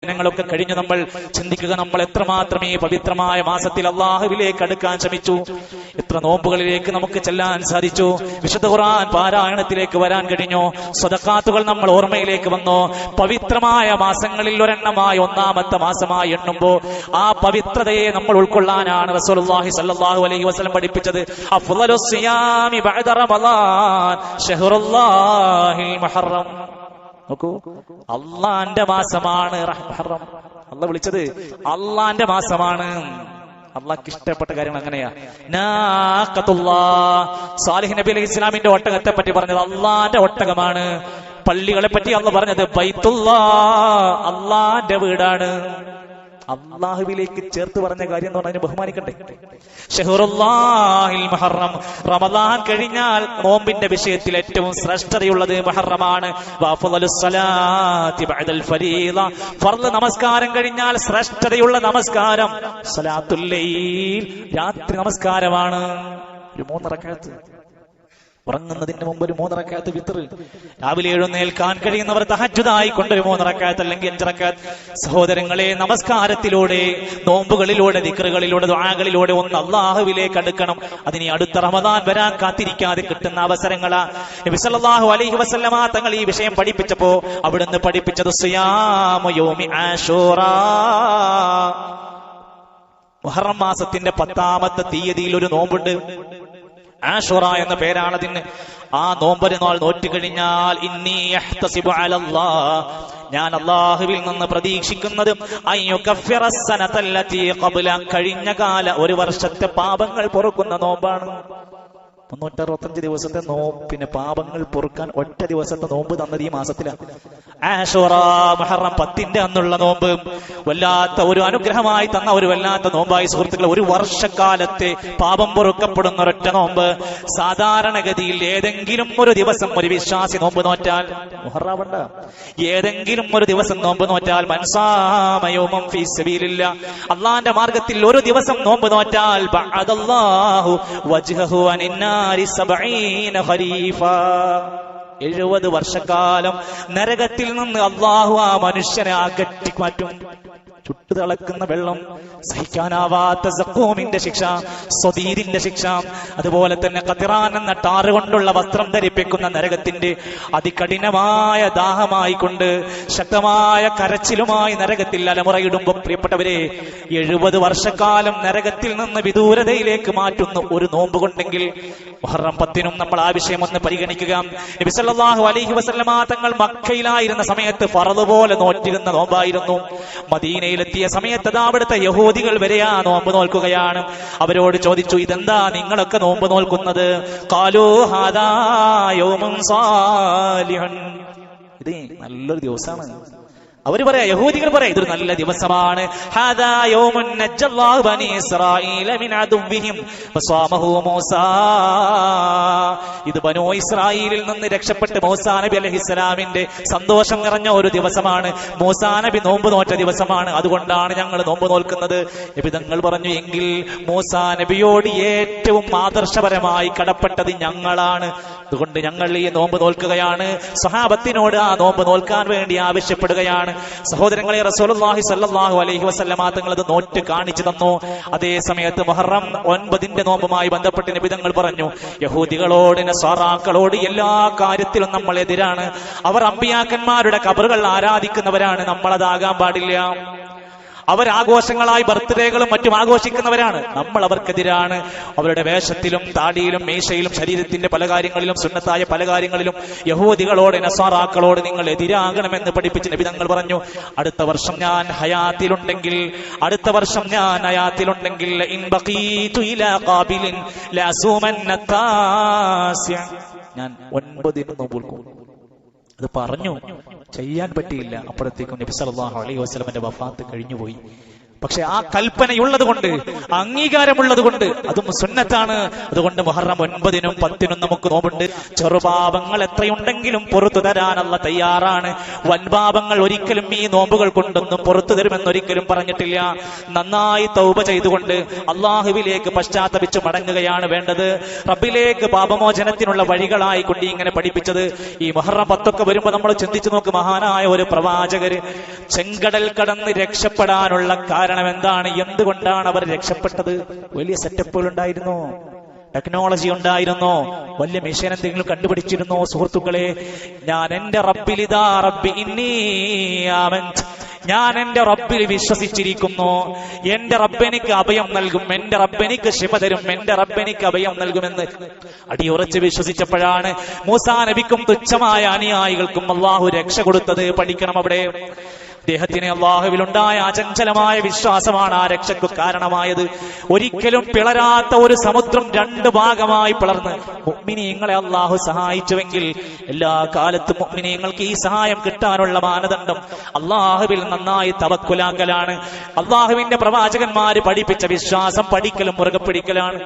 ദിനങ്ങളൊക്കെ കഴിഞ്ഞു നമ്മൾ ചിന്തിക്കുക, നമ്മൾ എത്രമാത്രം ഈ പവിത്രമായ മാസത്തിൽ അള്ളാഹുവിലേക്ക് അടുക്കാൻ ശ്രമിച്ചു, എത്ര നോമ്പുകളിലേക്ക് നമുക്ക് ചെല്ലാൻ സാധിച്ചു, വിശുദ്ധ ഖുർആൻ പാരായണത്തിലേക്ക് വരാൻ കഴിഞ്ഞു, സദഖാത്തുകൾ നമ്മൾ ഓർമ്മയിലേക്ക് വന്നു. പവിത്രമായ മാസങ്ങളിൽ ഒരെണ്ണമായി ഒന്നാമത്തെ മാസമായി എണ്ണുമ്പോ ആ പവിത്രതയെ നമ്മൾ ഉൾക്കൊള്ളാനാണ് റസൂലുള്ളാഹി സ്വല്ലല്ലാഹു അലൈഹി വസല്ലം പഠിപ്പിച്ചത്. അഫ്ളലുസ് സിയാമി ബഅദ റമളാൻ ശഹ്റുല്ലാഹിൽ മുഹറം. നോക്കൂ, അള്ളാന്റെ മാസമാണ് മുഹറം. അള്ളാഹ് വിളിച്ചത് അള്ളാന്റെ മാസമാണ്. അള്ളാഹ്ക്ക് ഇഷ്ടപ്പെട്ട കാര്യങ്ങൾ അങ്ങനെയാ. സാലിഹ് നബി അലൈഹി ഇസ്ലാമിന്റെ ഒട്ടകത്തെ പറ്റി പറഞ്ഞത് അള്ളാന്റെ ഒട്ടകമാണ്. പള്ളികളെ പറ്റി അള്ളാഹ് പറഞ്ഞത് ബൈത്തുല്ലാ, അള്ളാന്റെ വീടാണ്. അള്ളാഹുവിലേക്ക് ചേർത്ത് പറഞ്ഞ കാര്യം എന്ന് പറഞ്ഞാൽ ബഹുമാനിക്കണ്ടേ. ശഹ്റുല്ലാഹിൽ മുഹറം, റമദാൻ കഴിഞ്ഞാൽ നോമ്പിന്റെ വിഷയത്തിൽ ഏറ്റവും ശ്രേഷ്ഠതയുള്ളത് മുഹറമാണ്. വഅഫ്ളലുസ് സ്വലാത്തി ബഅദൽ ഫരീള, ഫർള് നമസ്കാരം കഴിഞ്ഞാൽ ശ്രേഷ്ഠതയുള്ള നമസ്കാരം സ്വലാത്തുൽ ലൈൽ, രാത്രി നമസ്കാരമാണ്. ഒരു 3 റക്അത്ത്, ഉറങ്ങുന്നതിന് മുമ്പ് ഒരു 3 റക്അത്ത് വിത്ർ, രാവിലെ എഴുന്നേൽക്കാൻ കഴിയുന്നവർ തഹജ്ജുദായി കൊണ്ടൊരു 3 റക്അത്ത് അല്ലെങ്കിൽ 5 റക്അത്ത്. സഹോദരങ്ങളെ, നമസ്കാരത്തിലൂടെ, നോമ്പുകളിലൂടെ, ദിക്റുകളിലൂടെ, ദുആകളിലൂടെ ഒന്ന് അല്ലാഹുവിലേക്ക് അടുക്കണം. അതിന് അടുത്ത റമദാൻ വരാൻ കാത്തിരിക്കാതെ കിട്ടുന്ന അവസരങ്ങളാ. നബി സല്ലല്ലാഹു അലൈഹി വസല്ലമ തങ്ങൾ ഈ വിഷയം പഠിപ്പിച്ചപ്പോ അവിടുന്ന് പഠിപ്പിച്ചത് സിയാമു യൗമി ആശൂറാ, മുഹറം മാസത്തിന്റെ 10ാമത്തെ തീയതിയിൽ ഒരു നോമ്പുണ്ട്. ആശുറ എന്ന പേരാണതിന്. ആ നോമ്പൊരു നാൾ നോറ്റ് കഴിഞ്ഞാൽ ഇന്നി യഹ്തസിബു അലല്ലാഹ്, ഞാൻ അല്ലാഹുവിൽ നിന്ന് പ്രതീക്ഷിക്കുന്നത് അയ്യുകഫിറ സനതല്ലതി ഖബ്ല, കഴിഞ്ഞ കാല ഒരു വർഷത്തെ പാപങ്ങൾ പൊറുക്കുന്ന നോമ്പാണ്. 365 ദിവസത്തെ പിന്നെ പാപങ്ങൾ പൊറുക്കാൻ ഒറ്റ ദിവസത്തെ നോമ്പ് തന്നത് ഈ മാസത്തിലാണ്. ആശുറ മുഹറം 10ന്റെ അന്നുള്ള നോമ്പ് വല്ലാത്ത ഒരു അനുഗ്രഹമായി തന്ന ഒരു വല്ലാത്ത നോമ്പായി. സുഹൃത്തുക്കളെ, ഒരു വർഷക്കാലത്തെ പാപം പൊറുക്കപ്പെടുന്ന ഒരൊറ്റ നോമ്പ്. സാധാരണഗതിയിൽ ഏതെങ്കിലും ഒരു ദിവസം ഒരു വിശ്വാസി നോമ്പ് നോറ്റാൽ, മുഹറാവണ്ട, ഏതെങ്കിലും ഒരു ദിവസം നോമ്പ് നോറ്റാൽ, മൻസാമ യൗമൻ ഫീ സബീലില്ലാഹ്, അല്ലാഹുവിന്റെ മാർഗ്ഗത്തിൽ ഒരു ദിവസം നോമ്പ് നോറ്റാൽ, ബഅദല്ലാഹു വജ്ഹഹു അനിന്നാ 70 വർഷക്കാലം നരകത്തിൽ നിന്ന് അള്ളാഹു ആ മനുഷ്യനെ അകറ്റി മാറ്റും. ചുട്ടു തിളക്കുന്ന വെള്ളം, സഹിക്കാനാവാത്ത സഖൂമിന്റെ ശിക്ഷ, സ്വദീരിന്റെ ശിക്ഷ, അതുപോലെ തന്നെ ഖതിറാൻ എന്ന ടാറ് കൊണ്ടുള്ള വസ്ത്രം ധരിപ്പിക്കുന്ന നരകത്തിന്റെ അതികഠിനമായ ദാഹമായി കൊണ്ട് ശക്തമായ കരച്ചിലുമായി നരകത്തിൽ അലമുറയിടുമ്പോൾ, പ്രിയപ്പെട്ടവരെ, 70 വർഷക്കാലം നരകത്തിൽ നിന്ന് വിദൂരതയിലേക്ക് മാറ്റുന്ന ഒരു നോമ്പ് കൊണ്ടെങ്കിൽ മുഹറം 10നും നമ്മൾ ആ വിഷയം ഒന്ന് പരിഗണിക്കുക. നബി സല്ലല്ലാഹു അലൈഹി വസല്ലമ തങ്ങൾ മക്കയിലായിരുന്ന സമയത്ത് ഫർള് പോലെ നോറ്റിരുന്ന നോമ്പായിരുന്നു. മദീനയിലെത്തിയ സമയത്ത് അവിടുത്തെ യഹൂദികൾ വരെ ആ നോമ്പ് നോൽക്കുകയാണ്. അവരോട് ചോദിച്ചു, ഇതെന്താ നിങ്ങളൊക്കെ നോമ്പ് നോൽക്കുന്നത്? ഖാലൂ ഹാദാ യൗമുൻ സാലിഹൻ, ഇത് നല്ലൊരു ദിവസമാണ്. അവര് പറയാ, യഹൂദികൾ പറയാ, ഇതൊരു നല്ല ദിവസമാണ്. ഹാദാ യൗമുൻ നജ്ജല്ലാഹു ബനി ഇസ്രായീല മിൻ അദുവ്വിഹിം വസാമഹു മൂസാ, ഇത് ബനൂ ഇസ്രായേലിൽ നിന്ന് രക്ഷപ്പെട്ട് മൂസാ നബി അലൈഹിസ്സലാമിന്റെ സന്തോഷം നിറഞ്ഞ ഒരു ദിവസമാണ്. മൂസാ നബി നോമ്പ് നോറ്റ ദിവസമാണ്, അതുകൊണ്ടാണ് ഞങ്ങൾ നോമ്പ് നോൽക്കുന്നത്. നബി തങ്ങൾ പറഞ്ഞു, എങ്കിൽ മൂസാ നബിയോട് ഏറ്റവും ആദർശപരമായി കടപ്പെട്ടത് ഞങ്ങളാണ്, അതുകൊണ്ട് ഞങ്ങൾ ഈ നോമ്പ് നോൽക്കുകയാണ്. സ്വഹാബത്തിനോട് ആ നോമ്പ് നോൽക്കാൻ വേണ്ടി ആവശ്യപ്പെടുകയാണ്. സഹോദരങ്ങളെ, റസൂലുള്ളാഹി സ്വല്ലല്ലാഹു അലൈഹി വസല്ലമ തങ്ങൾ അത് നോറ്റ് കാണിച്ചു തന്നു. അതേ സമയത്ത് മുഹറം 9ന്റെ നോമ്പുമായി ബന്ധപ്പെട്ട് നബി തങ്ങൾ പറഞ്ഞു, യഹൂദികളോട്, നസ്വാറാക്കളോട് എല്ലാ കാര്യത്തിലും നമ്മൾ എതിരാണ്. അവർ അമ്പിയാക്കന്മാരുടെ ഖബറുകൾ ആരാധിക്കുന്നവരാണ്, നമ്മളതാകാൻ പാടില്ല. അവർ ആഘോഷങ്ങളായി ബർത്ത്ഡേകളും മറ്റും ആഘോഷിക്കുന്നവരാണ്, നമ്മൾ അവർക്കെതിരാണ്. അവരുടെ വേഷത്തിലും താടിയിലും മീശയിലും ശരീരത്തിന്റെ പല കാര്യങ്ങളിലും സുന്നത്തായ പല കാര്യങ്ങളിലും യഹൂദികളോട് നസ്വാറാക്കളോട് നിങ്ങൾ എതിരാകണമെന്ന് പഠിപ്പിച്ച് നബി തങ്ങൾ പറഞ്ഞു, അടുത്ത വർഷം ഞാൻ ഹയാത്തിലുണ്ടെങ്കിൽ ഇൻ ബഖീതു ഇലാ ഖാബിലിൻ ലഅസൂമന്ന താസിഅ, ഞാൻ 9 നോമ്പുൽക്കും. അത് പറഞ്ഞു, ചെയ്യാൻ പറ്റിയില്ല. അപ്പോഴത്തേക്കും നബി സല്ലല്ലാഹു അലൈഹി വസല്ലമയുടെ വഫാത്ത് കഴിഞ്ഞുപോയി. പക്ഷെ ആ കൽപ്പനയുള്ളത് കൊണ്ട്, അംഗീകാരമുള്ളത് കൊണ്ട് അതും സുന്നത്താണ്. അതുകൊണ്ട് മുഹറം 9-നും 10-നും നമുക്ക് നോമ്പുണ്ട്. ചെറുപാപങ്ങൾ എത്രയുണ്ടെങ്കിലും പുറത്തു തരാൻ അല്ലാഹു തയ്യാറാണ്. വൻപാപങ്ങൾ ഒരിക്കലും ഈ നോമ്പുകൾ കൊണ്ടൊന്നും പുറത്തു തരുമെന്നൊരിക്കലും പറഞ്ഞിട്ടില്ല. നന്നായി തൗബ ചെയ്തുകൊണ്ട് അള്ളാഹുവിലേക്ക് പശ്ചാത്തപിച്ച് മടങ്ങുകയാണ് വേണ്ടത്. റബ്ബിലേക്ക് പാപമോചനത്തിനുള്ള വഴികളായി കൊണ്ട് ഇങ്ങനെ പഠിപ്പിച്ചത്. ഈ മുഹറം 10 വരുമ്പോ നമ്മൾ ചിന്തിച്ചു നോക്ക്, മഹാനായ ഒരു പ്രവാചകര് ചെങ്കടൽ കടന്ന് രക്ഷപ്പെടാനുള്ള കാരണം എന്താണ്? എന്തുകൊണ്ടാണ് അവർ രക്ഷപ്പെട്ടത്? വലിയ സെറ്റപ്പുകൾ ഉണ്ടായിരുന്നോ? ടെക്നോളജി ഉണ്ടായിരുന്നോ? വലിയ മിഷൻ എന്തെങ്കിലും കണ്ടുപിടിച്ചിരുന്നോ? സുഹൃത്തുക്കളെ, ഞാൻ എന്റെ റബ്ബിലിതാ റബ്ബി ഇന്നി ആമൻത്, ഞാൻ എന്റെ റബ്ബിൽ വിശ്വസിച്ചിരിക്കുന്നു. എന്റെ റബ്ബെനിക്ക് അഭയം നൽകും, എന്റെ റബ്ബെനിക്ക് ശിഫ തരും, എന്റെ റബ്ബെനിക്ക് അഭയം നൽകുമെന്ന് അടിയുറച്ച് വിശ്വസിച്ചപ്പോഴാണ് മൂസാ നബിക്കും തുച്ഛമായ അനുയായികൾക്കും അള്ളാഹു രക്ഷ കൊടുത്തത്. പഠിക്കണം അവിടെ. അദ്ദേഹത്തിന് അള്ളാഹുവിലുണ്ടായ അചഞ്ചലമായ വിശ്വാസമാണ് ആ രക്ഷയ്ക്ക് കാരണമായത്. ഒരിക്കലും പിളരാത്ത ഒരു സമുദ്രം 2 ഭാഗമായി പിളർന്ന് മുഅ്മിനീങ്ങളെ അള്ളാഹു സഹായിച്ചുവെങ്കിൽ എല്ലാ കാലത്തും മുഅ്മിനീങ്ങൾക്ക് ഈ സഹായം കിട്ടാനുള്ള മാനദണ്ഡം അള്ളാഹുവിൽ നന്നായി തവക്കുലാക്കലാണ്. അള്ളാഹുവിന്റെ പ്രവാചകന്മാര് പഠിപ്പിച്ച വിശ്വാസം പഠിക്കലും മുറുകെ പിടിക്കലാണ്.